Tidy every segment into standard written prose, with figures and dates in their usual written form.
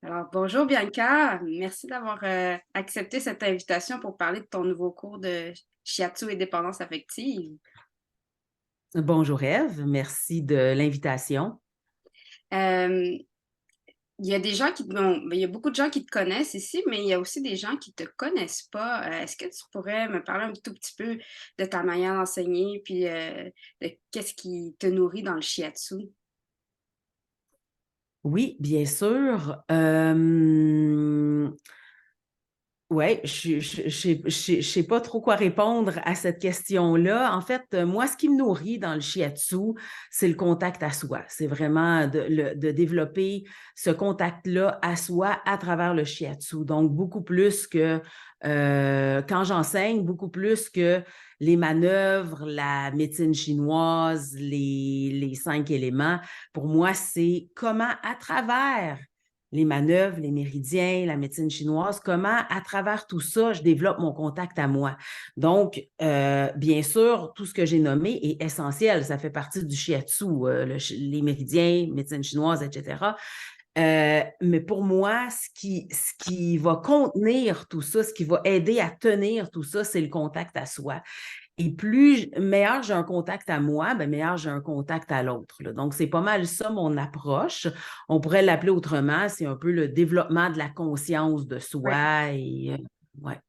Alors, bonjour Bianca, merci d'avoir accepté cette invitation pour parler de ton nouveau cours de shiatsu et dépendance affective. Bonjour Ève, merci de l'invitation. Euh, il y a des gens il y a beaucoup de gens qui te connaissent ici, mais il y a aussi des gens qui te connaissent pas. Est-ce que tu pourrais me parler un tout petit peu de ta manière d'enseigner, puis de qu'est-ce qui te nourrit dans le shiatsu? Oui, bien sûr. Ouais, je sais pas trop quoi répondre à cette question-là. En fait, moi, ce qui me nourrit dans le shiatsu, c'est le contact à soi. C'est vraiment de développer ce contact-là à soi à travers le shiatsu. Donc, beaucoup plus que quand j'enseigne, beaucoup plus que les manœuvres, la médecine chinoise, les 5 éléments. Pour moi, c'est comment à travers les manœuvres, les méridiens, la médecine chinoise, comment à travers tout ça, je développe mon contact à moi. Donc, bien sûr, tout ce que j'ai nommé est essentiel. Ça fait partie du shiatsu, les méridiens, médecine chinoise, etc. Mais pour moi, ce qui va contenir tout ça, ce qui va aider à tenir tout ça, c'est le contact à soi. Et plus meilleur j'ai un contact à moi, ben meilleur j'ai un contact à l'autre, là. Donc, c'est pas mal ça mon approche. On pourrait l'appeler autrement, c'est un peu le développement de la conscience de Ouais. soi et ouais.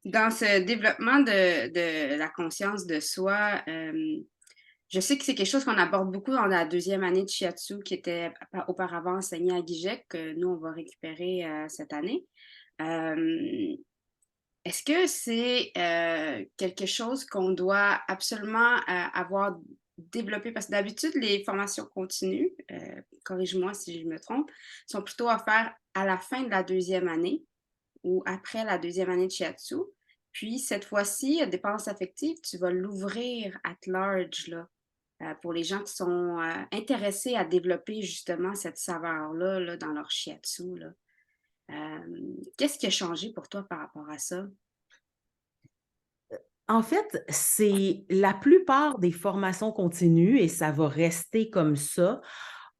Dans ce développement de la conscience de soi, je sais que c'est quelque chose qu'on aborde beaucoup dans la deuxième année de Shiatsu qui était auparavant enseignée à Guigec, que nous, on va récupérer cette année. Euh, Est-ce que c'est quelque chose qu'on doit absolument avoir développé? Parce que d'habitude, les formations continues, corrige-moi si je me trompe, sont plutôt offertes à la fin de la deuxième année ou après la deuxième année de Shiatsu. Puis cette fois-ci, dépendance affective, tu vas l'ouvrir at large là, pour les gens qui sont intéressés à développer justement cette saveur-là là, dans leur shiatsu. Là. Qu'est-ce qui a changé pour toi par rapport à ça? En fait, c'est la plupart des formations continues, et ça va rester comme ça,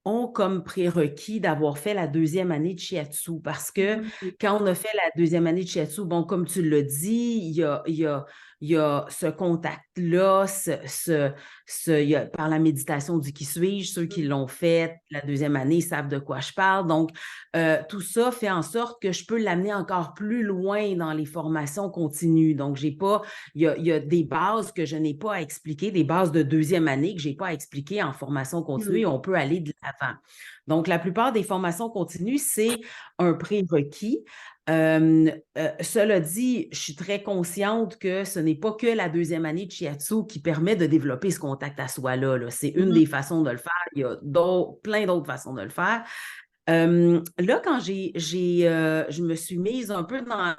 ont comme prérequis d'avoir fait la deuxième année de shiatsu. Parce que Mhm. quand on a fait la deuxième année de shiatsu, bon, comme tu l'as dit, il y a ce contact-là, par la méditation du qui suis-je, ceux qui l'ont fait la deuxième année savent de quoi je parle. Donc, tout ça fait en sorte que je peux l'amener encore plus loin dans les formations continues. Donc, j'ai pas, il y a des bases que je n'ai pas à expliquer, des bases de deuxième année que je n'ai pas à expliquer en formation continue et Mhm. on peut aller de l'avant. Donc, la plupart des formations continues, c'est un prérequis. Cela dit, je suis très consciente que ce n'est pas que la deuxième année de Shiatsu qui permet de développer ce contact à soi-là. Là. C'est une Mhm. des façons de le faire. Il y a plein d'autres façons de le faire. Là, quand je me suis mise un peu dans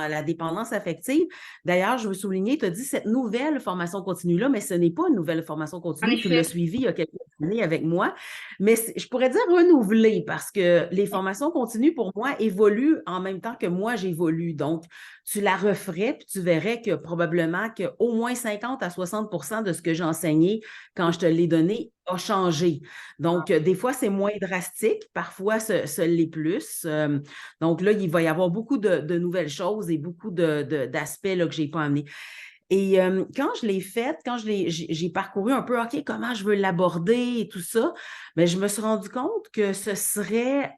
la dépendance affective, d'ailleurs, je veux souligner, tu as dit cette nouvelle formation continue-là, mais ce n'est pas une nouvelle formation En continue. Tu l'as effet. suivie il y a quelques années avec moi, mais je pourrais dire renouvelée parce que les formations continues, pour moi, évoluent en même temps que moi, j'évolue. Donc, tu la referais, puis tu verrais que probablement qu'au moins 50 à 60 de ce que j'ai enseigné quand je te l'ai donné a changé. Donc, des fois, c'est moins drastique, parfois, ce l'est plus. Donc là, il va y avoir beaucoup de nouvelles choses et beaucoup d'aspects là, que je n'ai pas amenés. Et quand je l'ai faite, quand j'ai parcouru un peu, OK, comment je veux l'aborder et tout ça, bien, je me suis rendu compte que ce serait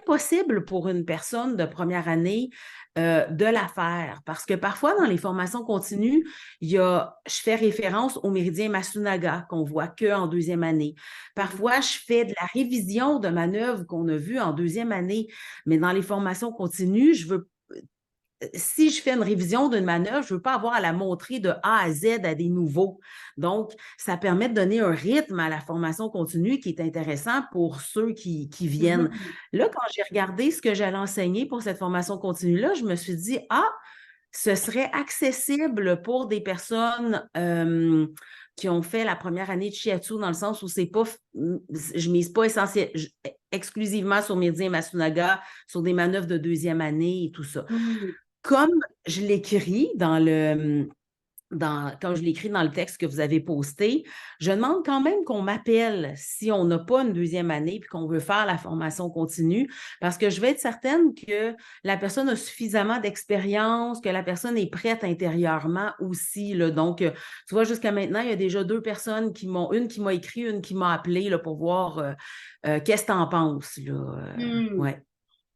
possible pour une personne de première année de la faire. Parce que parfois, dans les formations continues, je fais référence au méridien Masunaga qu'on voit qu'en deuxième année. Parfois, je fais de la révision de manœuvres qu'on a vues en deuxième année. Mais dans les formations continues, si je fais une révision d'une manœuvre, je ne veux pas avoir à la montrer de A à Z à des nouveaux. Donc, ça permet de donner un rythme à la formation continue qui est intéressant pour ceux qui viennent. Mhm. Là, quand j'ai regardé ce que j'allais enseigner pour cette formation continue-là, je me suis dit, ah, ce serait accessible pour des personnes qui ont fait la première année de shiatsu dans le sens où c'est pas, je mise pas exclusivement sur Méridien Masunaga, sur des manœuvres de deuxième année et tout ça. Mhm. Comme je l'écris comme je l'écris dans le texte que vous avez posté, je demande quand même qu'on m'appelle si on n'a pas une deuxième année et qu'on veut faire la formation continue, parce que je vais être certaine que la personne a suffisamment d'expérience, que la personne est prête intérieurement aussi, là. Donc, tu vois, jusqu'à maintenant, il y a déjà 2 personnes une qui m'a écrit, une qui m'a appelé là, pour voir qu'est-ce que tu en penses, là. Hmm. Ouais.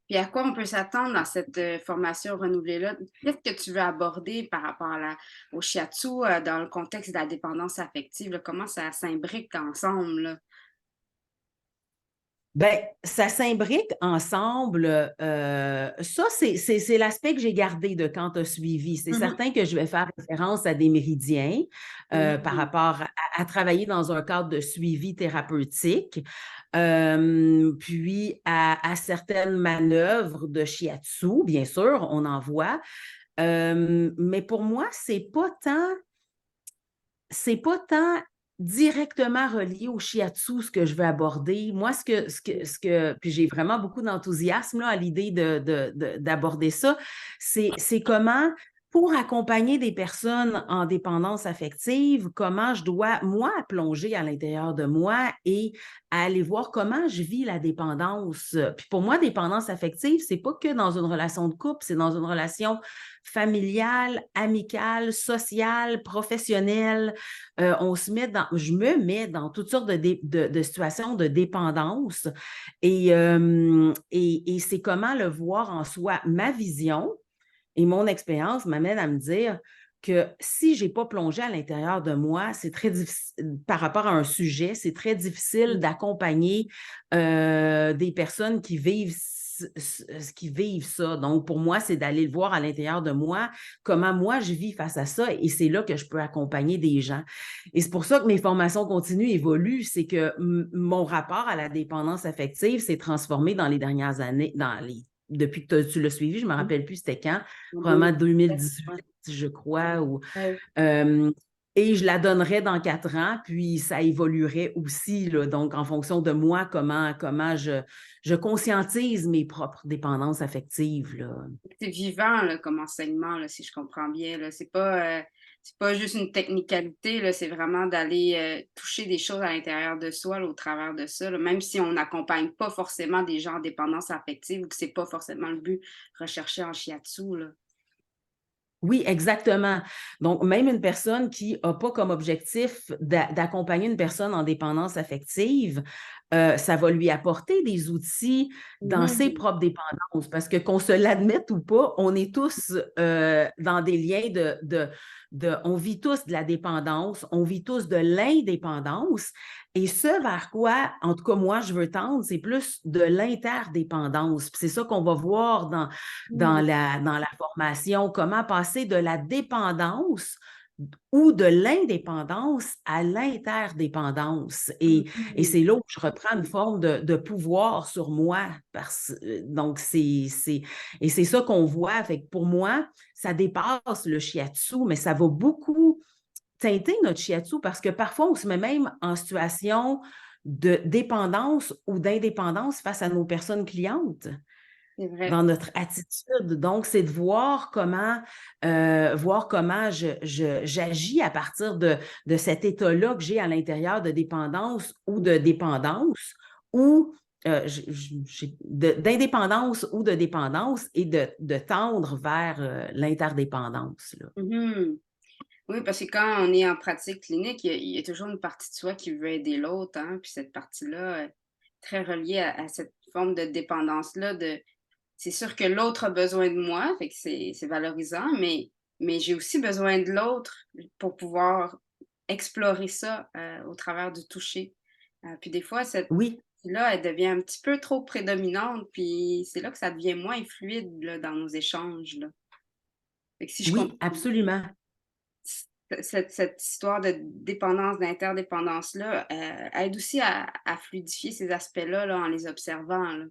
Puis à quoi on peut s'attendre dans cette formation renouvelée-là? Qu'est-ce que tu veux aborder par rapport au shiatsu dans le contexte de la dépendance affective, là? Comment ça s'imbrique ensemble, là? Ben, ça s'imbrique ensemble. Ça, c'est l'aspect que j'ai gardé de quand tu as suivi. C'est Mhm. certain que je vais faire référence à des méridiens par Mhm. rapport à travailler dans un cadre de suivi thérapeutique, puis à certaines manœuvres de shiatsu, bien sûr, on en voit. Mais pour moi, c'est pas tant directement relié au shiatsu ce que je veux aborder. Moi, puis j'ai vraiment beaucoup d'enthousiasme là, à l'idée d'aborder ça, c'est comment, pour accompagner des personnes en dépendance affective, comment je dois, moi, plonger à l'intérieur de moi et aller voir comment je vis la dépendance. Puis pour moi, dépendance affective, c'est pas que dans une relation de couple, c'est dans une relation familiale, amicale, sociale, professionnelle. Je me mets dans toutes sortes de situations de dépendance et c'est comment le voir en soi. Ma vision et mon expérience m'amène à me dire que si je n'ai pas plongé à l'intérieur de moi, c'est très difficile, par rapport à un sujet, c'est très difficile d'accompagner des personnes qui vivent ça. Donc, pour moi, c'est d'aller le voir à l'intérieur de moi, comment moi je vis face à ça, et c'est là que je peux accompagner des gens. Et c'est pour ça que mes formations continues évoluent, c'est que mon rapport à la dépendance affective s'est transformé dans les dernières années, depuis que tu l'as suivi, je ne me rappelle plus c'était quand, En probablement 2017, 2018, ouais. je crois, Ouais. euh, et je la donnerais dans 4 ans, puis ça évoluerait aussi, là, donc en fonction de moi, comment je conscientise mes propres dépendances affectives, là. C'est vivant là, comme enseignement, là, si je comprends bien, là. C'est pas juste une technicalité, là, c'est vraiment d'aller toucher des choses à l'intérieur de soi, là, au travers de ça, là, même si on n'accompagne pas forcément des gens en dépendance affective ou que c'est pas forcément le but recherché en shiatsu, là. Oui, exactement. Donc, même une personne qui n'a pas comme objectif d'accompagner une personne en dépendance affective, ça va lui apporter des outils dans ses Mhm. propres dépendances. Parce que qu'on se l'admette ou pas, on est tous dans des liens on vit tous de la dépendance, on vit tous de l'indépendance. Et ce vers quoi, en tout cas, moi, je veux tendre, c'est plus de l'interdépendance. Puis c'est ça qu'on va voir dans la formation, comment passer de la dépendance ou de l'indépendance à l'interdépendance. Et Mhm. c'est là où je reprends une forme de pouvoir sur moi. Donc, et c'est ça qu'on voit. Fait que pour moi, ça dépasse le shiatsu, mais ça va beaucoup teinter notre shiatsu parce que parfois, on se met même en situation de dépendance ou d'indépendance face à nos personnes clientes C'est vrai. dans notre attitude. Donc, c'est de voir comment j'agis à partir de cet état-là que j'ai à l'intérieur de dépendance ou de dépendance ou d'indépendance ou de dépendance et de tendre vers l'interdépendance, là. Mhm. Oui, parce que quand on est en pratique clinique, il y a toujours une partie de soi qui veut aider l'autre, hein, puis cette partie-là est très reliée à cette forme de dépendance-là. C'est sûr que l'autre a besoin de moi, fait que c'est valorisant, mais j'ai aussi besoin de l'autre pour pouvoir explorer ça au travers du toucher. Puis des fois, cette Oui, partie-là, elle devient un petit peu trop prédominante, puis c'est là que ça devient moins fluide là, dans nos échanges, là. Fait que si je oui, comprends absolument. cette histoire de dépendance, d'interdépendance-là, aide aussi à fluidifier ces aspects-là, là, en les observant, là.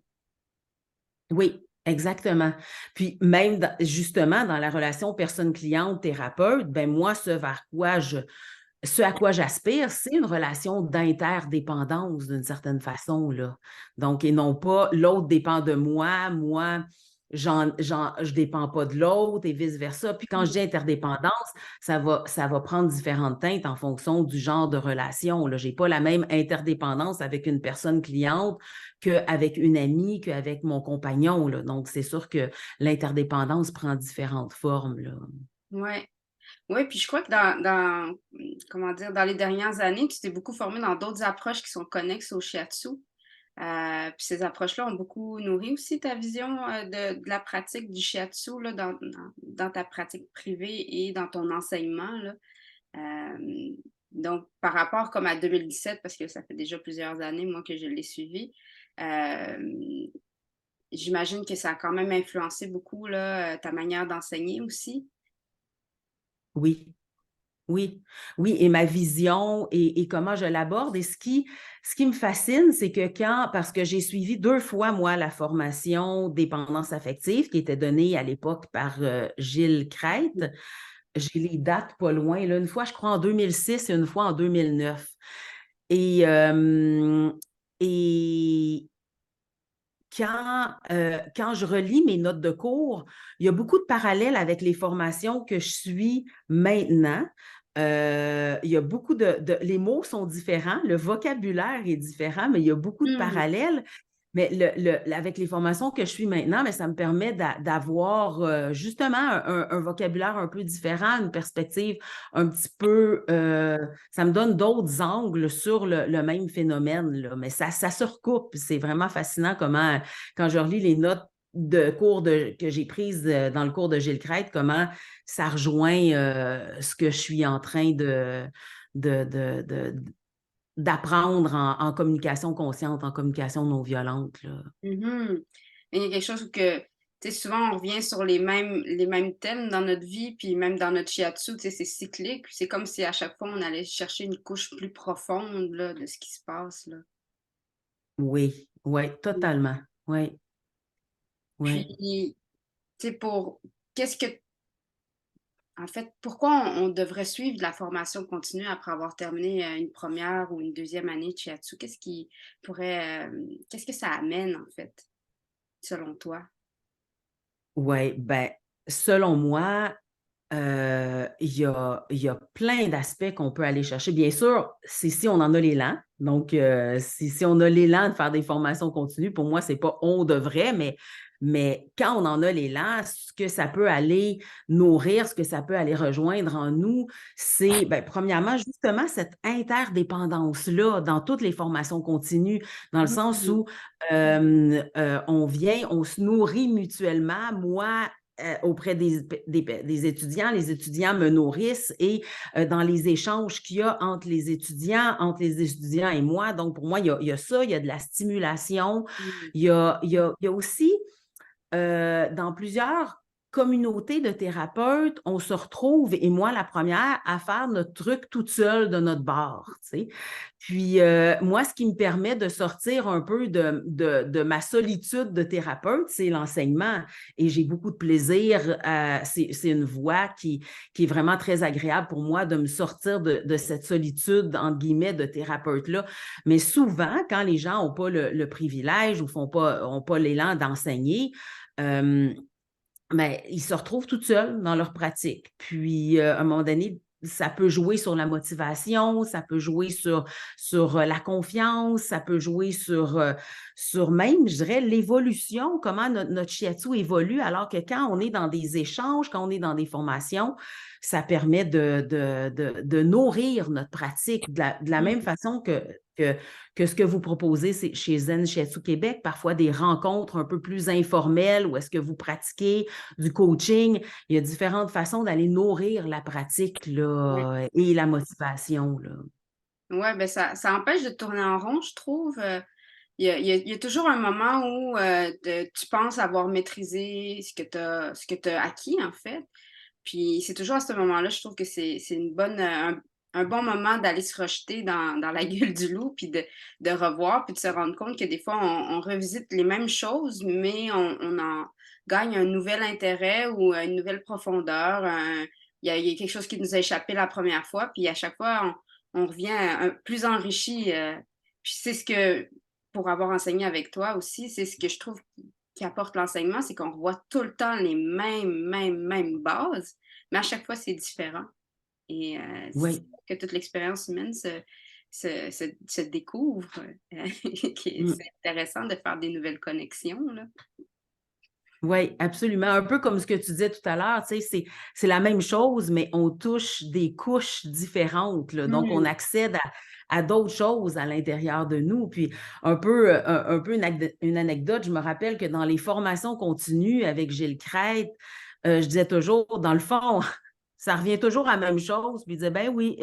Oui, exactement. Puis même justement dans la relation personne-cliente-thérapeute, ben moi, ce à quoi j'aspire, c'est une relation d'interdépendance d'une certaine façon, là. Donc, et non pas l'autre dépend de moi, moi. je dépends pas de l'autre et vice-versa. Puis quand je dis interdépendance, ça va prendre différentes teintes en fonction du genre de relation. Je n'ai pas la même interdépendance avec une personne cliente qu'avec une amie, qu'avec mon compagnon, là. Donc, c'est sûr que l'interdépendance prend différentes formes, là. Ouais. Oui, puis je crois que comment dire, dans les dernières années, tu t'es beaucoup formé dans d'autres approches qui sont connexes au shiatsu. Puis ces approches-là ont beaucoup nourri aussi ta vision de la pratique du shiatsu là, dans ta pratique privée et dans ton enseignement, là. Euh, donc, par rapport comme à 2017, parce que ça fait déjà plusieurs années, moi, que je l'ai suivi, euh, j'imagine que ça a quand même influencé beaucoup là, ta manière d'enseigner aussi. Oui. Oui, oui, et ma vision et comment je l'aborde. Et ce qui me fascine, c'est que parce que j'ai suivi 2 fois, moi, la formation dépendance affective qui était donnée à l'époque par Gilles Crête. J'ai les dates pas loin, là, une fois, je crois, en 2006 et une fois en 2009. Et, euh, et quand je relis mes notes de cours, il y a beaucoup de parallèles avec les formations que je suis maintenant. Il y a beaucoup les mots sont différents, le vocabulaire est différent, mais il y a beaucoup de Hmm. parallèles. Mais avec les formations que je suis maintenant, mais ça me permet d'avoir justement un vocabulaire un peu différent, une perspective un petit peu, ça me donne d'autres angles sur le même phénomène, là. Mais ça se recoupe. C'est vraiment fascinant comment, quand je relis les notes de cours que j'ai prises dans le cours de Gilles Crête, comment ça rejoint ce que je suis en train de, de, de- d'apprendre en communication consciente, en communication non violente, là. Mhm. Et il y a quelque chose que, tu sais, souvent on revient sur les mêmes thèmes dans notre vie, puis même dans notre shiatsu, tu sais, c'est cyclique. C'est comme si à chaque fois on allait chercher une couche plus profonde là, de ce qui se passe là. Oui, oui, totalement. Oui, oui. Puis, tu sais, qu'est-ce que, en fait, pourquoi on devrait suivre de la formation continue après avoir terminé une première ou une deuxième année de shiatsu? Qu'est-ce que ça amène en fait, selon toi? Oui, ben, selon moi, il y a plein d'aspects qu'on peut aller chercher. Bien sûr, c'est si on en a l'élan. Donc, si on a l'élan de faire des formations continues, pour moi, c'est pas on devrait, mais quand on en a l'élan, ce que ça peut aller nourrir, ce que ça peut aller rejoindre en nous, c'est, ben, premièrement, justement, cette interdépendance-là dans toutes les formations continues, dans le sens Mhm. où on vient, on se nourrit mutuellement. Moi, auprès des étudiants. Les étudiants me nourrissent et dans les échanges qu'il y a entre les étudiants et moi. Donc, pour moi, il y a ça, il y a de la stimulation. Mhm. Il y a aussi dans plusieurs communautés de thérapeutes, on se retrouve, et moi la première, à faire notre truc toute seule de notre bar, tu sais. Puis moi, ce qui me permet de sortir un peu de ma solitude de thérapeute, c'est l'enseignement. Et j'ai beaucoup de plaisir. C'est une voie qui est vraiment très agréable pour moi de me sortir de cette solitude, entre guillemets, de thérapeute-là. Mais souvent, quand les gens n'ont pas le privilège ou ont pas l'élan d'enseigner, euh, mais ils se retrouvent toutes seuls dans leur pratique. Puis, à un moment donné, ça peut jouer sur la motivation, ça peut jouer sur la confiance, ça peut jouer sur même, je dirais, l'évolution, comment notre shiatsu évolue, alors que quand on est dans des échanges, quand on est dans des formations, ça permet de nourrir notre pratique de la même façon que, que ce que vous proposez chez Zen Shiatsu Québec, parfois des rencontres un peu plus informelles où est-ce que vous pratiquez du coaching. Il y a différentes façons d'aller nourrir la pratique Ouais. là, et la motivation, là. Ouais, ben ça empêche de tourner en rond, je trouve. Il y a toujours un moment où tu penses avoir maîtrisé ce que tu acquis, en fait. Puis c'est toujours à ce moment-là, je trouve que c'est un bon moment d'aller se rejeter dans la gueule du loup, puis de revoir, puis de se rendre compte que des fois, on revisite les mêmes choses, mais on en gagne un nouvel intérêt ou une nouvelle profondeur. Il y a quelque chose qui nous a échappé la première fois, puis à chaque fois, on revient plus enrichi. Puis c'est ce que, pour avoir enseigné avec toi aussi, c'est ce que je trouve qui apporte l'enseignement, c'est qu'on revoit tout le temps les mêmes bases, mais à chaque fois, c'est différent. Et c'est Oui. que toute l'expérience humaine se découvre. Mmh. C'est intéressant de faire des nouvelles connexions, là. Oui, absolument. Un peu comme ce que tu disais tout à l'heure, tu sais, c'est la même chose, mais on touche des couches différentes, là. Donc, on Mmh. accède à d'autres choses à l'intérieur de nous. Puis, un peu une anecdote, je me rappelle que dans les formations continues avec Gilles Crête, je disais toujours, dans le fond, ça revient toujours à la même chose. Puis il disait, ben oui.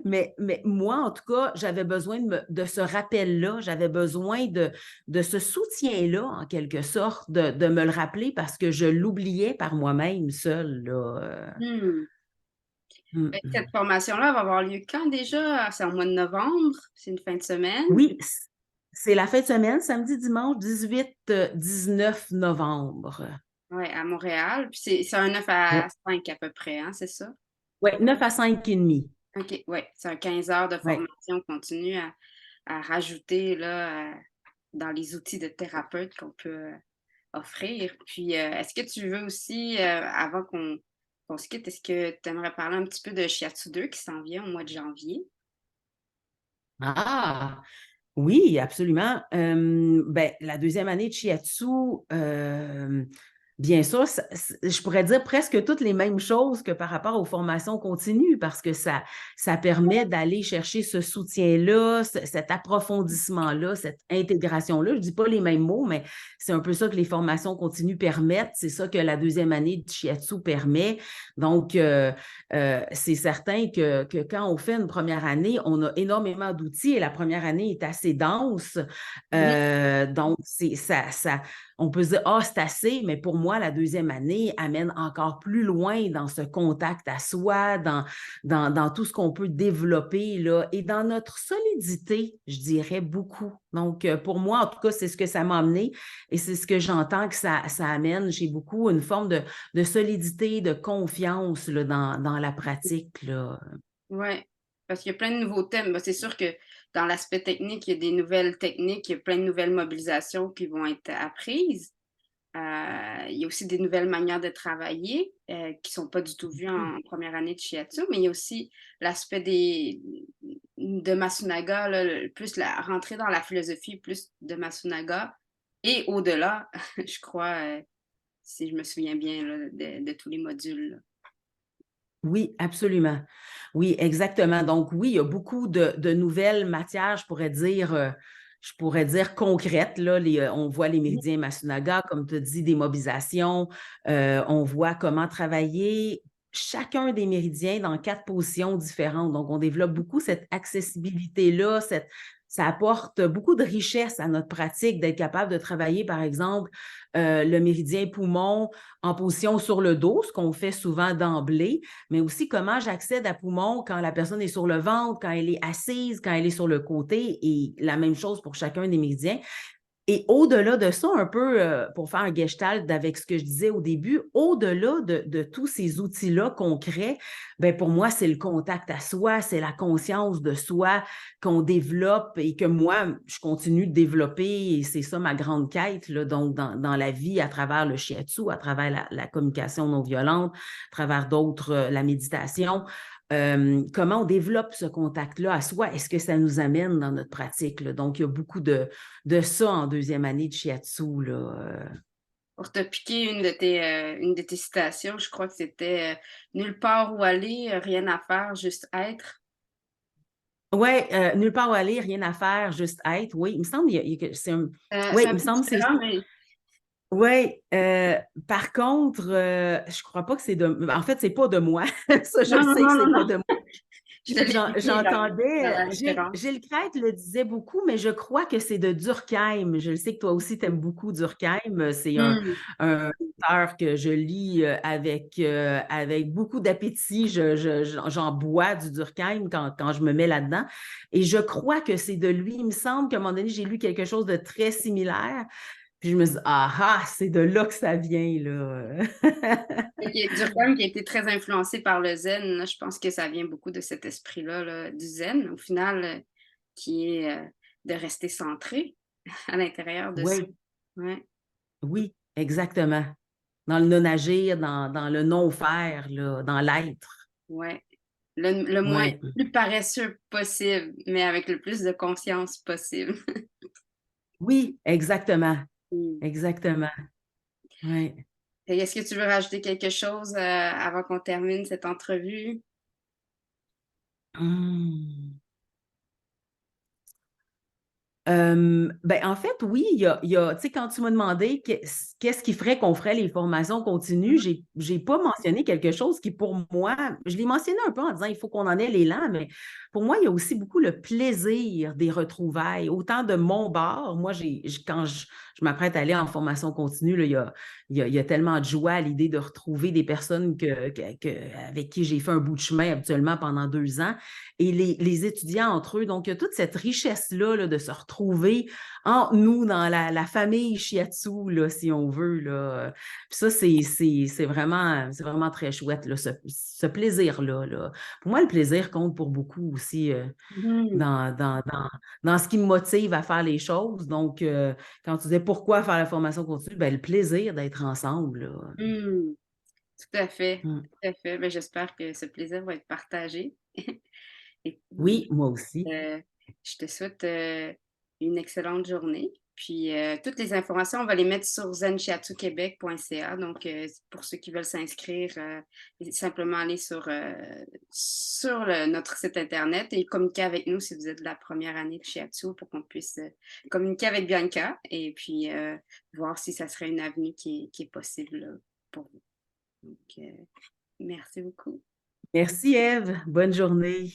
Mais moi, en tout cas, j'avais besoin de ce rappel-là, j'avais besoin de ce soutien-là, en quelque sorte, de me le rappeler parce que je l'oubliais par moi-même seule, là. Mmh. Fait que Mm. cette formation-là va avoir lieu quand déjà? C'est au mois de novembre? C'est une fin de semaine? Oui, c'est la fin de semaine, samedi, dimanche, 18, 19 novembre. Ouais, à Montréal. Puis c'est un 9 Oui, à 5 à peu près, hein, c'est ça? ouais, 9 à 5 et demi. OK, ouais, c'est un 15 heures de Oui. formation continue à rajouter là, dans les outils de thérapeute qu'on peut, offrir. Puis, est-ce que tu veux aussi, avant qu'on se quitte, est-ce que tu aimerais parler un petit peu de Shiatsu 2 qui s'en vient au mois de janvier? Ah! Oui, absolument. Ben, la deuxième année de Shiatsu, bien sûr, je pourrais dire presque toutes les mêmes choses que par rapport aux formations continues parce que ça permet d'aller chercher ce soutien-là, cet approfondissement-là, cette intégration-là. Je ne dis pas les mêmes mots, mais c'est un peu ça que les formations continues permettent. C'est ça que la deuxième année de Shiatsu permet. Donc, c'est certain que quand on fait une première année, on a énormément d'outils et la première année est assez dense. Mmh. Donc, on peut se dire, ah, c'est assez, mais pour moi, la deuxième année amène encore plus loin dans ce contact à soi, dans tout ce qu'on peut développer là, et dans notre solidité, je dirais beaucoup. Donc, pour moi, en tout cas, c'est ce que ça m'a amené et c'est ce que j'entends que ça amène. J'ai beaucoup une forme de solidité, de confiance là, dans la pratique. Là. Ouais, parce qu'il y a plein de nouveaux thèmes. Bah, c'est sûr que dans l'aspect technique, il y a des nouvelles techniques, il y a plein de nouvelles mobilisations qui vont être apprises. Il y a aussi des nouvelles manières de travailler, qui sont pas du tout vues en première année de shiatsu, mais il y a aussi l'aspect de Masunaga, là, plus la rentrer dans la philosophie plus de Masunaga et au-delà, je crois, si je me souviens bien là, de tous les modules, là. Oui, absolument. Oui, exactement. Donc, oui, il y a beaucoup de nouvelles matières, je pourrais dire concrètes. Là, on voit les Mmh. méridiens Masunaga, comme tu dis, des mobilisations. On voit comment travailler chacun des méridiens dans 4 positions différentes. Donc, on développe beaucoup cette accessibilité-là, ça apporte beaucoup de richesse à notre pratique d'être capable de travailler, par exemple, le méridien poumon en position sur le dos, ce qu'on fait souvent d'emblée, mais aussi comment j'accède à poumon quand la personne est sur le ventre, quand elle est assise, quand elle est sur le côté, et la même chose pour chacun des méridiens. Et au-delà de ça, un peu pour faire un gestalt avec ce que je disais au début, au-delà de tous ces outils-là concrets, ben pour moi, c'est le contact à soi, c'est la conscience de soi qu'on développe et que moi, je continue de développer et c'est ça ma grande quête, là, donc dans la vie à travers le shiatsu, à travers la communication non violente, à travers d'autres, la méditation. Comment on développe ce contact-là à soi? Est-ce que ça nous amène dans notre pratique? Là? Donc, il y a beaucoup de ça en deuxième année de shiatsu. Là. Pour te piquer une de tes citations, je crois que c'était, «Nulle part où aller, rien à faire, juste être». Ouais, nulle part où aller, rien à faire, juste être. Oui, il me semble que c'est un. Oui, C'est il un me peu semble que c'est différent, ça. mais Oui, par contre, je crois pas que c'est de. En fait, c'est pas de moi. Ça, je non, le non, sais que non, c'est non, pas non, de moi. je te l'ai piqué dans J'entendais, la référence. Gilles Crête le disait beaucoup, mais je crois que c'est de Durkheim. Je le sais que toi aussi, tu aimes beaucoup Durkheim. C'est Mmh. un auteur que je lis avec beaucoup d'appétit. J'en bois du Durkheim quand je me mets là-dedans. Et je crois que c'est de lui. Il me semble qu'à un moment donné, j'ai lu quelque chose de très similaire. Puis je me dis, ah ah, c'est de là que ça vient, là. Fait qu'il y a Durkheim qui a été très influencé par le zen, là, je pense que ça vient beaucoup de cet esprit-là, là, du zen, au final, qui est, de rester centré à l'intérieur de soi. Oui. Ouais. Oui, exactement. Dans le non-agir, dans le non-faire, là, dans l'être. Ouais. Le moins Oui, plus paresseux possible, mais avec le plus de conscience possible. oui, exactement. Mm. Exactement. Oui. Et est-ce que tu veux rajouter quelque chose avant qu'on termine cette entrevue? Hum. Ben, en fait, oui, tu sais, quand tu m'as demandé qu'est-ce qui ferait qu'on ferait les formations continues, Mhm. j'ai pas mentionné quelque chose qui, pour moi, je l'ai mentionné un peu en disant il faut qu'on en ait l'élan, mais pour moi, il y a aussi beaucoup le plaisir des retrouvailles. Autant de mon bord, moi, quand je m'apprête à aller en formation continue, là, il y a tellement de joie à l'idée de retrouver des personnes avec qui j'ai fait un bout de chemin habituellement pendant 2 ans et les étudiants entre eux. Donc, il y a toute cette richesse-là là, de se retrouver entre nous dans la famille Shiatsu, là, si on veut. Là. Puis ça, c'est vraiment très chouette, là, ce plaisir-là. Là. Pour moi, le plaisir compte pour beaucoup aussi Mhm. dans, dans, dans, dans ce qui me motive à faire les choses. Donc, quand tu disais pourquoi faire la formation continue, ben, le plaisir d'être ensemble. Là. Mm. Tout à fait, Mm. tout à fait. Ben, j'espère que ce plaisir va être partagé. Et puis, Oui, moi aussi. je te souhaite une excellente journée. Puis, toutes les informations, on va les mettre sur zenchiatsuquebec.ca. Donc, pour ceux qui veulent s'inscrire, simplement aller sur notre site Internet et communiquer avec nous si vous êtes de la première année de Shiatsu pour qu'on puisse communiquer avec Bianca et puis voir si ça serait une avenue qui est possible là, pour vous. Donc, merci beaucoup. Merci, Ève. Bonne journée.